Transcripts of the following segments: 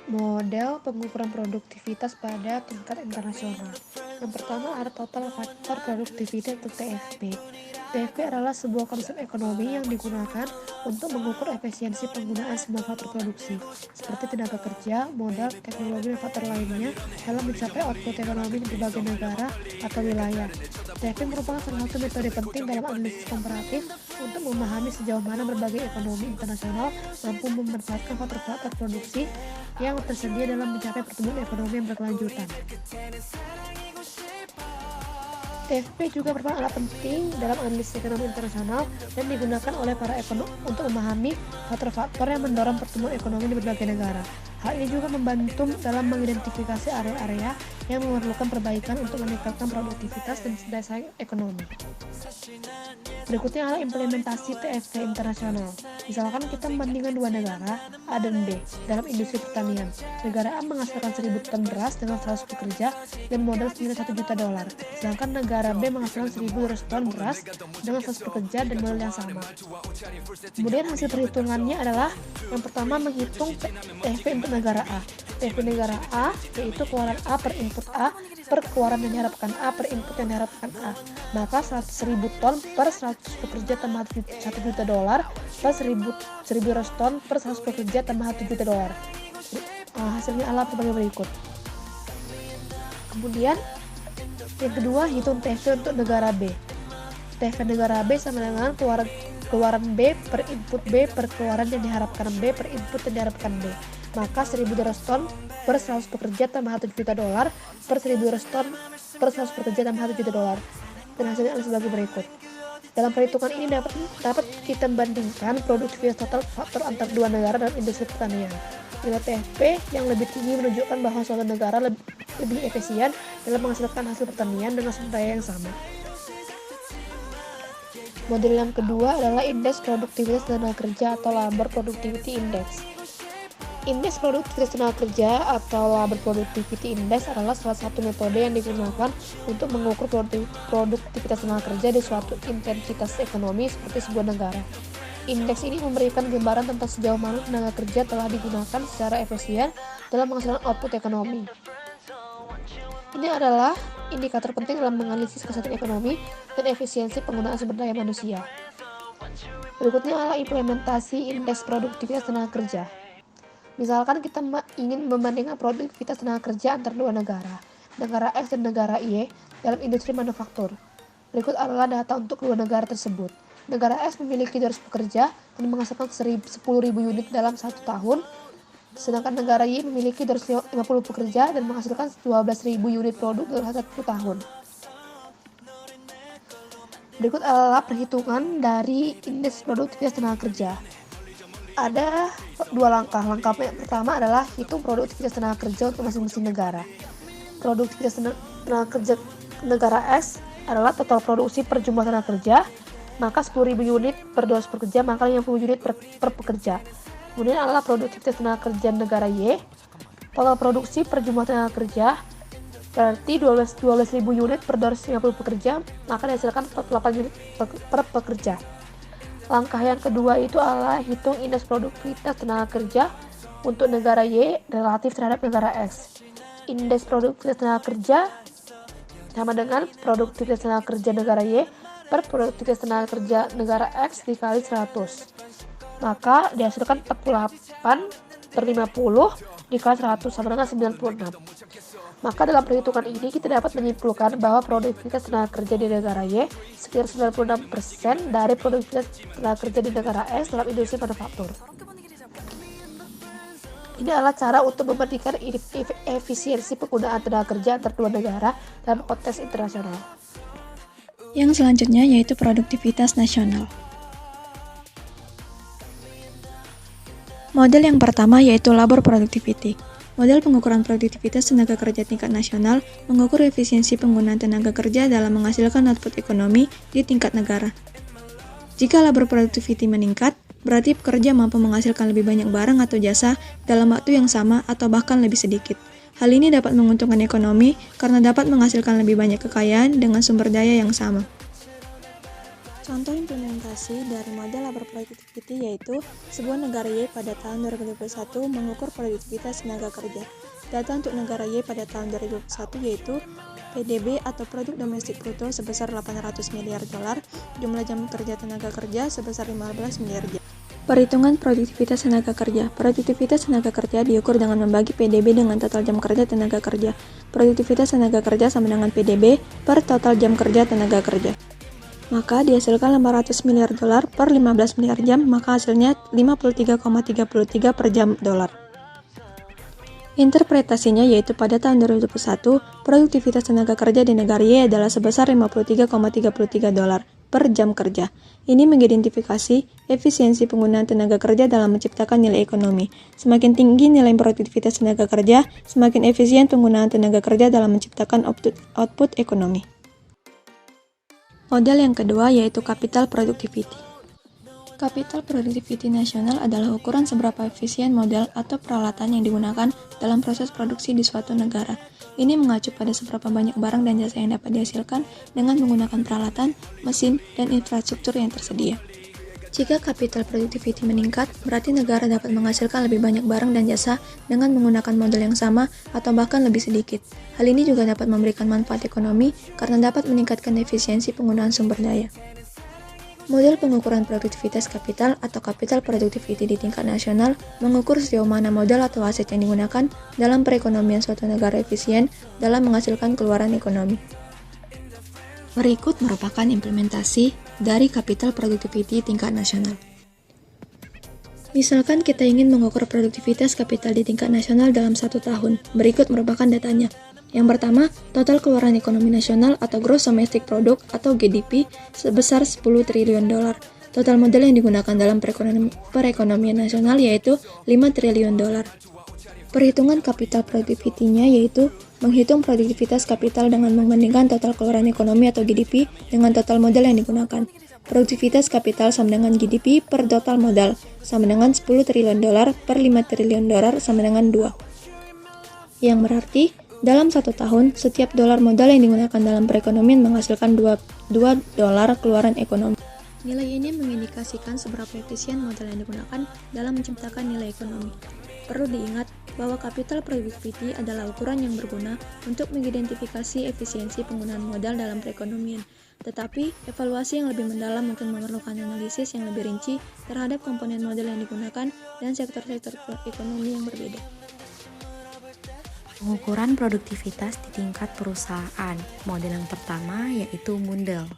model pengukuran produktivitas pada tingkat internasional. Yang pertama ada total faktor produktivitas atau TFP. TFP adalah sebuah konsep ekonomi yang digunakan untuk mengukur efisiensi penggunaan semua faktor produksi, seperti tenaga kerja, modal, teknologi, dan faktor lainnya dalam mencapai output ekonomi di berbagai negara atau wilayah. TFP merupakan salah satu metode penting dalam analisis komparatif untuk memahami sejauh mana berbagai ekonomi internasional mampu memanfaatkan faktor-faktor produksi yang tersedia dalam mencapai pertumbuhan ekonomi yang berkelanjutan. TFP juga merupakan alat penting dalam analisis ekonomi internasional dan digunakan oleh para ekonom untuk memahami faktor-faktor yang mendorong pertumbuhan ekonomi di berbagai negara. Hal ini juga membantu dalam mengidentifikasi area-area yang memerlukan perbaikan untuk meningkatkan produktivitas dan daya saing ekonomi. Berikutnya adalah implementasi TFP internasional. Misalkan kita membandingkan dua negara, A dan B, dalam industri pertanian. Negara A menghasilkan 1.000 ton beras dengan 100 pekerja dan modal senilai $1 juta. Sedangkan negara B menghasilkan 1.200 ton beras dengan 100 pekerja dan modal yang sama. Kemudian hasil perhitungannya adalah yang pertama menghitung TFP untuk negara A. TFP negara A yaitu keluaran A per input A per keluaran yang diharapkan A per input yang diharapkan A. Maka 100.000 ton per 100 pekerja tambah $1 juta per 1.200 ton per 100 pekerja tambah $1 juta. Hasilnya adalah sebagai berikut. Kemudian yang kedua hitung TFP untuk negara B. TFP negara B sama dengan keluaran B per input B per keluaran yang diharapkan B per input yang diharapkan B. Maka 1.200 ton per 100 pekerja tambah $1 juta per 1.200 ton per 100 pekerja tambah $1 juta. Dan hasilnya adalah sebagai berikut. Dalam perhitungan ini dapat kita membandingkan produktivitas total faktor antar dua negara dalam industri pertanian. Nilai TFP yang lebih tinggi menunjukkan bahwa suatu negara lebih efisien dalam menghasilkan hasil pertanian dengan sumber daya yang sama. Model yang kedua adalah indeks produktivitas tenaga kerja atau labor productivity index. Indeks produktivitas tenaga kerja atau labor productivity index adalah salah satu metode yang digunakan untuk mengukur produktivitas tenaga kerja di suatu intensitas ekonomi seperti sebuah negara. Indeks ini memberikan gambaran tentang sejauh mana tenaga kerja telah digunakan secara efisien dalam menghasilkan output ekonomi. Ini adalah indikator penting dalam menganalisis kesehatan ekonomi dan efisiensi penggunaan sumber daya manusia. Berikutnya adalah implementasi indeks produktivitas tenaga kerja. Misalkan kita ingin membandingkan produktivitas tenaga kerja antar dua negara X dan negara Y dalam industri manufaktur. Berikut adalah data untuk kedua negara tersebut. Negara X memiliki 200 pekerja dan menghasilkan 10.000 unit dalam 1 tahun, sedangkan negara Y memiliki 250 pekerja dan menghasilkan 12.000 unit produk dalam 1 tahun. Berikut adalah perhitungan dari indeks produktivitas tenaga kerja. Ada dua langkah. Langkah yang pertama adalah hitung produktivitas tenaga kerja untuk masing-masing negara. Produktivitas tenaga kerja negara S adalah total produksi per jumlah tenaga kerja, maka 10.000 unit per 200 pekerja, maka 50 unit per pekerja. Kemudian adalah produktivitas tenaga kerja negara Y, total produksi per jumlah tenaga kerja, berarti 12.000 unit per 250 pekerja, maka dihasilkan 48 unit per pekerja. Langkah yang kedua itu adalah hitung indeks produktivitas tenaga kerja untuk negara Y relatif terhadap negara X. Indeks produktivitas tenaga kerja sama dengan produktivitas tenaga kerja negara Y per produktivitas tenaga kerja negara X dikali 100. Maka dihasilkan 48 per 50 dikali 100 sama dengan 96. Maka dalam perhitungan ini kita dapat menyimpulkan bahwa produktivitas tenaga kerja di negara Y sekitar 96% dari produktivitas tenaga kerja di negara S dalam industri manufaktur. Ini adalah cara untuk membandingkan efisiensi penggunaan tenaga kerja antar dua negara dalam konteks internasional. Yang selanjutnya yaitu produktivitas nasional. Model yang pertama yaitu labor productivity. Model pengukuran produktivitas tenaga kerja tingkat nasional mengukur efisiensi penggunaan tenaga kerja dalam menghasilkan output ekonomi di tingkat negara. Jika labor productivity meningkat, berarti pekerja mampu menghasilkan lebih banyak barang atau jasa dalam waktu yang sama atau bahkan lebih sedikit. Hal ini dapat menguntungkan ekonomi karena dapat menghasilkan lebih banyak kekayaan dengan sumber daya yang sama. Contoh implementasi dari model labor productivity yaitu sebuah negara Y pada tahun 2021 mengukur produktivitas tenaga kerja. Data untuk negara Y pada tahun 2021 yaitu PDB atau produk domestik bruto sebesar 800 miliar dolar, jumlah jam kerja tenaga kerja sebesar 15 miliar jam. Perhitungan produktivitas tenaga kerja. Produktivitas tenaga kerja diukur dengan membagi PDB dengan total jam kerja tenaga kerja. Produktivitas tenaga kerja sama dengan PDB per total jam kerja tenaga kerja. Maka dihasilkan 500 miliar dolar per 15 miliar jam, maka hasilnya 53,33 per jam dolar. Interpretasinya yaitu pada tahun 2021, produktivitas tenaga kerja di negara Y adalah sebesar 53,33 dolar per jam kerja. Ini mengidentifikasi efisiensi penggunaan tenaga kerja dalam menciptakan nilai ekonomi. Semakin tinggi nilai produktivitas tenaga kerja, semakin efisien penggunaan tenaga kerja dalam menciptakan output ekonomi. Model yang kedua yaitu capital productivity. Capital Productivity Nasional adalah ukuran seberapa efisien model atau peralatan yang digunakan dalam proses produksi di suatu negara. Ini mengacu pada seberapa banyak barang dan jasa yang dapat dihasilkan dengan menggunakan peralatan, mesin, dan infrastruktur yang tersedia. Jika capital productivity meningkat, berarti negara dapat menghasilkan lebih banyak barang dan jasa dengan menggunakan model yang sama atau bahkan lebih sedikit. Hal ini juga dapat memberikan manfaat ekonomi karena dapat meningkatkan efisiensi penggunaan sumber daya. Model pengukuran produktivitas kapital atau capital productivity di tingkat nasional mengukur sejauh mana modal atau aset yang digunakan dalam perekonomian suatu negara efisien dalam menghasilkan keluaran ekonomi. Berikut merupakan implementasi dari capital productivity tingkat nasional. Misalkan kita ingin mengukur produktivitas kapital di tingkat nasional dalam 1 tahun. Berikut merupakan datanya. Yang pertama, total keluaran ekonomi nasional atau Gross Domestic Product atau GDP sebesar 10 triliun dolar. Total modal yang digunakan dalam perekonomian nasional yaitu 5 triliun dolar. Perhitungan capital productivity-nya yaitu menghitung produktivitas kapital dengan membandingkan total keluaran ekonomi atau GDP dengan total modal yang digunakan. Produktivitas kapital sama dengan GDP per total modal sama dengan 10 triliun dolar per 5 triliun dolar sama dengan 2. Yang berarti dalam 1 tahun, setiap dolar modal yang digunakan dalam perekonomian menghasilkan 2 dolar keluaran ekonomi. Nilai ini mengindikasikan seberapa efisien modal yang digunakan dalam menciptakan nilai ekonomi. Perlu diingat bahwa capital productivity adalah ukuran yang berguna untuk mengidentifikasi efisiensi penggunaan modal dalam perekonomian. Tetapi, evaluasi yang lebih mendalam mungkin memerlukan analisis yang lebih rinci terhadap komponen modal yang digunakan dan sektor-sektor ekonomi yang berbeda. Pengukuran produktivitas di tingkat perusahaan. Model yang pertama yaitu Mundell.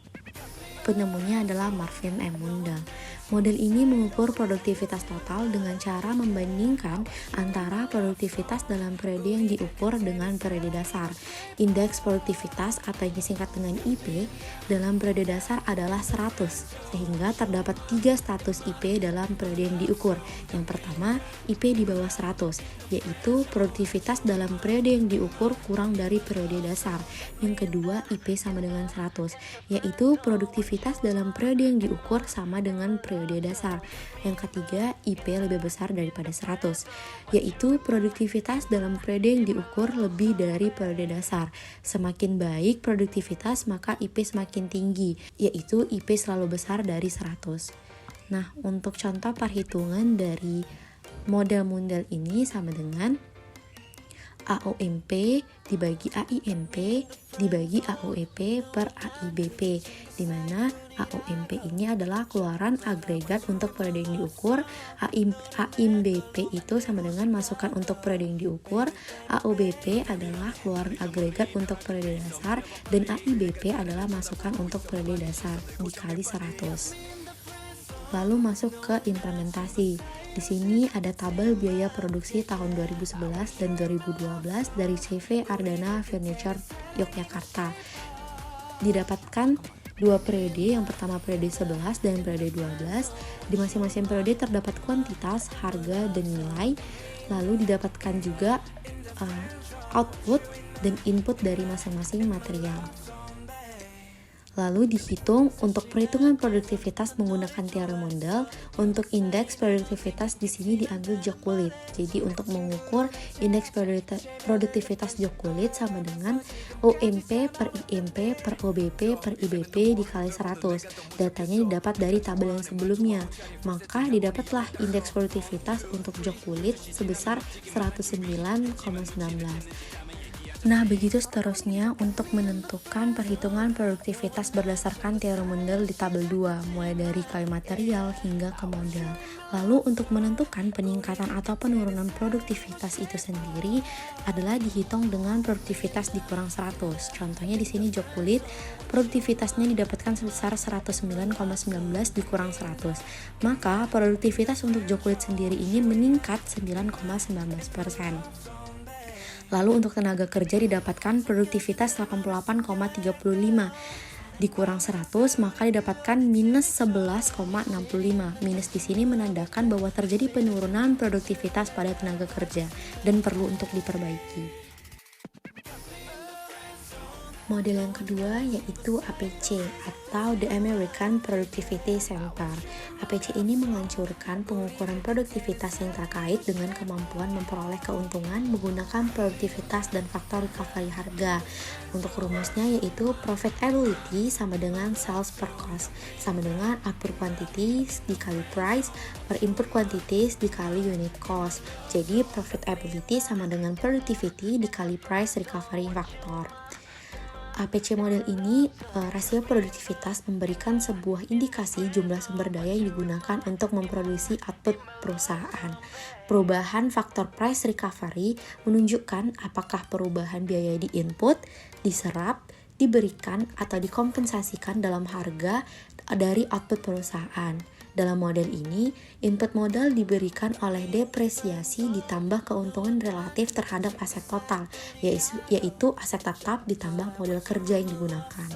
Penemunya adalah Marvin M. Mundell. Model ini mengukur produktivitas total dengan cara membandingkan antara produktivitas dalam periode yang diukur dengan periode dasar. Indeks produktivitas atau yang disingkat dengan IP dalam periode dasar adalah 100, sehingga terdapat 3 status IP dalam periode yang diukur. Yang pertama, IP di bawah 100, yaitu produktivitas dalam periode yang diukur kurang dari periode dasar. Yang kedua, IP sama dengan 100, yaitu produktivitas dalam periode yang diukur sama dengan periode dasar. Yang ketiga, IP lebih besar daripada 100, yaitu produktivitas dalam periode yang diukur lebih dari periode dasar. Semakin baik produktivitas, maka IP semakin tinggi, yaitu IP selalu besar dari 100. Nah, untuk contoh perhitungan dari model Mundell ini sama dengan AOMP dibagi AINP dibagi AOEP per AIBP, di mana AOMP ini adalah keluaran agregat untuk periode yang diukur, AINBP itu sama dengan masukan untuk periode yang diukur, AOBP adalah keluaran agregat untuk periode dasar, dan AIBP adalah masukan untuk periode dasar dikali 100. Lalu masuk ke implementasi. Di sini ada tabel biaya produksi tahun 2011 dan 2012 dari CV Ardana Furniture Yogyakarta. Didapatkan 2 periode, yang pertama periode 11 dan periode 12. Di masing-masing periode terdapat kuantitas, harga, dan nilai. Lalu didapatkan juga output dan input dari masing-masing material. Lalu dihitung untuk perhitungan produktivitas menggunakan teori Mundell. Untuk indeks produktivitas di sini diambil jok kulit. Jadi untuk mengukur indeks produktivitas jok kulit sama dengan OMP per IMP per OBP per IBP dikali 100. Datanya didapat dari tabel yang sebelumnya. Maka didapatlah indeks produktivitas untuk jok kulit sebesar 109,19. Nah, begitu seterusnya untuk menentukan perhitungan produktivitas berdasarkan teori Mundell di tabel 2, mulai dari kali material hingga ke model. Lalu untuk menentukan peningkatan atau penurunan produktivitas itu sendiri adalah dihitung dengan produktivitas dikurang 100. Contohnya di sini jok kulit, produktivitasnya didapatkan sebesar 109,19 dikurang 100. Maka produktivitas untuk jok kulit sendiri ini meningkat 9,19%. Lalu untuk tenaga kerja didapatkan produktivitas 88,35 dikurang 100, maka didapatkan minus 11,65. Minus di sini menandakan bahwa terjadi penurunan produktivitas pada tenaga kerja dan perlu untuk diperbaiki. Model yang kedua yaitu APC atau The American Productivity Center. APC ini menghancurkan pengukuran produktivitas yang terkait dengan kemampuan memperoleh keuntungan menggunakan produktivitas dan faktor recovery harga. Untuk rumusnya yaitu profitability sama dengan sales per cost sama dengan output quantities dikali price per input quantities dikali unit cost. Jadi profitability sama dengan productivity dikali price recovery factor. APC model ini, rasio produktivitas memberikan sebuah indikasi jumlah sumber daya yang digunakan untuk memproduksi output perusahaan. Perubahan faktor price recovery menunjukkan apakah perubahan biaya di input, diserap, diberikan, atau dikompensasikan dalam harga dari output perusahaan. Dalam model ini, input modal diberikan oleh depresiasi ditambah keuntungan relatif terhadap aset total, yaitu aset tetap ditambah modal kerja yang digunakan.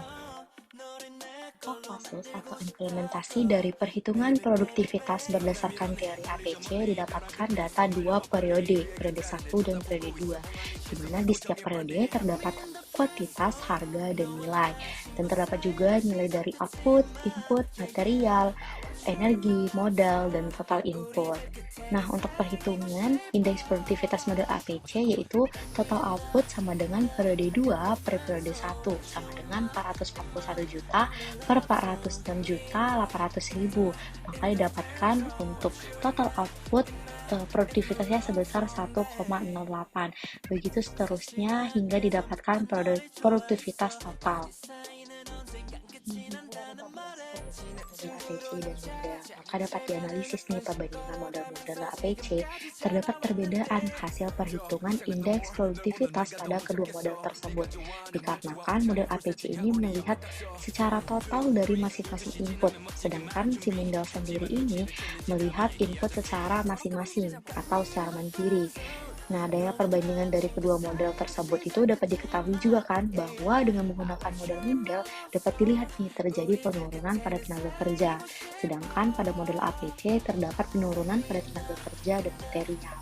Kasus atau implementasi dari perhitungan produktivitas berdasarkan teori APC didapatkan data dua periode 1 dan periode 2, di mana di setiap periode terdapat kuantitas, harga, dan nilai, dan terdapat juga nilai dari output, input, material, energi, modal, dan total input. Nah, untuk perhitungan indeks produktivitas model APC yaitu total output sama dengan periode 2 per periode 1 sama dengan 441 juta per 406 juta 800 ribu. Maka didapatkan untuk total output produktivitasnya sebesar 1,08. Begitu seterusnya hingga didapatkan produktivitas total. APC dan model. Maka dapat dianalisis nih perbandingan model-model APC, terdapat perbedaan hasil perhitungan indeks produktivitas pada kedua model tersebut. Dikarenakan model APC ini melihat secara total dari masing-masing input, sedangkan si model sendiri ini melihat input secara masing-masing atau secara mandiri. Nah, adanya perbandingan dari kedua model tersebut itu dapat diketahui juga kan bahwa dengan menggunakan model dapat dilihat nih terjadi penurunan pada tenaga kerja. Sedangkan pada model APC terdapat penurunan pada tenaga kerja dan material.